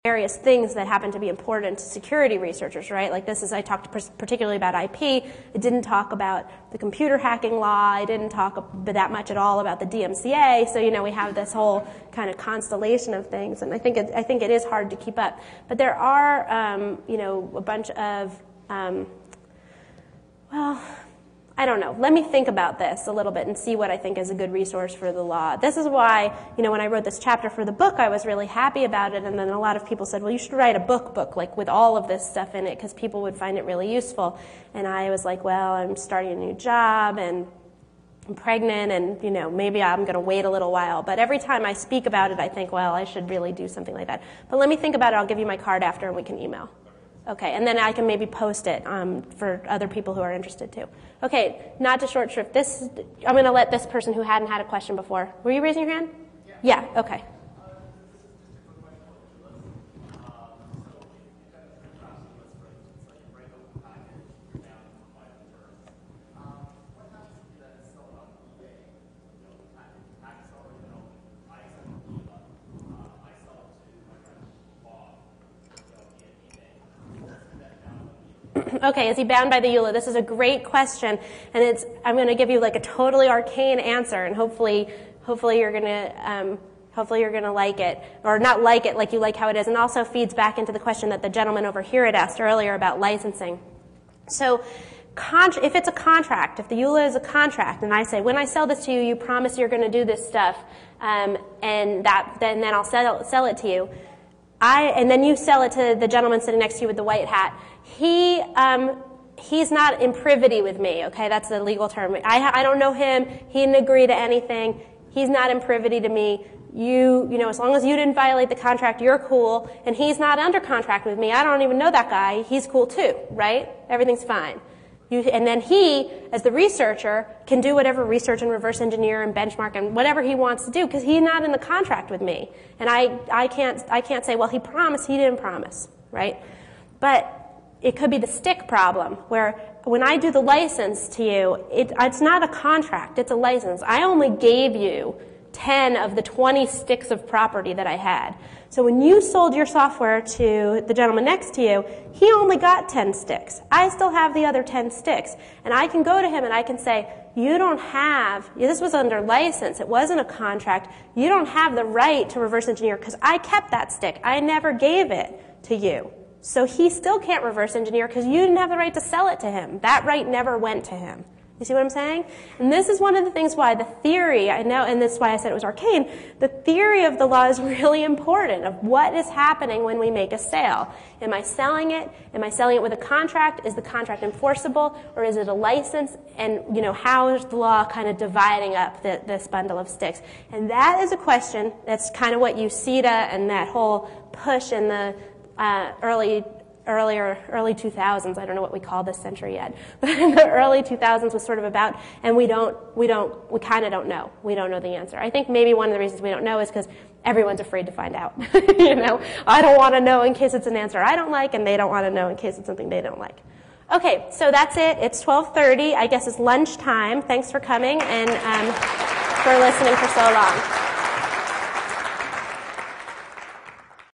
various things that happen to be important to security researchers, right? Like this is, I talked particularly about IP. It didn't talk about the computer hacking law. I didn't talk that much at all about the DMCA. So, you know, we have this whole kind of constellation of things, and I think it is hard to keep up. But there are, you know, a bunch of, well, I don't know. Let me think about this a little bit and see what I think is a good resource for the law. This is why, you know, when I wrote this chapter for the book, I was really happy about it, and then a lot of people said, well, you should write a book, like with all of this stuff in it, because people would find it really useful. And I was like, well, I'm starting a new job, and I'm pregnant, and, you know, maybe I'm going to wait a little while. But every time I speak about it, I think, well, I should really do something like that. But let me think about it. I'll give you my card after, and we can email. Okay, and then I can maybe post it for other people who are interested too. Okay, not to short shrift. This, I'm going to let this person who hadn't had a question before. Were you raising your hand? Yeah. Yeah. Okay. Okay, is he bound by the EULA? This is a great question, and I'm going to give you like a totally arcane answer, and hopefully you're going to like it, or not like it, like you like how it is, and also feeds back into the question that the gentleman over here had asked earlier about licensing. So, if it's a contract, if the EULA is a contract, and I say, when I sell this to you, you promise you're going to do this stuff, and then I'll sell it to you. And then you sell it to the gentleman sitting next to you with the white hat. He's not in privity with me, okay? That's the legal term. I don't know him. He didn't agree to anything. He's not in privity to me. You know, as long as you didn't violate the contract, you're cool. And he's not under contract with me. I don't even know that guy. He's cool too, right? Everything's fine. And then he, as the researcher, can do whatever research and reverse engineer and benchmark and whatever he wants to do, because he's not in the contract with me. And I can't say, well, he promised, he didn't promise, right? But it could be the stick problem, where when I do the license to you, it's not a contract, it's a license. I only gave you 10 of the 20 sticks of property that I had. So when you sold your software to the gentleman next to you, he only got 10 sticks. I still have the other 10 sticks. And I can go to him and I can say, you don't have, this was under license, it wasn't a contract, you don't have the right to reverse engineer because I kept that stick. I never gave it to you. So he still can't reverse engineer because you didn't have the right to sell it to him. That right never went to him. You see what I'm saying? And this is one of the things why the theory, I know, and this is why I said it was arcane, the theory of the law is really important, of what is happening when we make a sale. Am I selling it? Am I selling it with a contract? Is the contract enforceable? Or is it a license? And, you know, how is the law kind of dividing up this bundle of sticks? And that is a question, that's kind of what UCEDA and that whole push in the early 2000s, I don't know what we call this century yet, but in the early 2000s was sort of about, and we kind of don't know. We don't know the answer. I think maybe one of the reasons we don't know is because everyone's afraid to find out. You know, I don't want to know in case it's an answer I don't like, and they don't want to know in case it's something they don't like. Okay, so that's it. It's 12:30. I guess it's lunchtime. Thanks for coming and for listening for so long.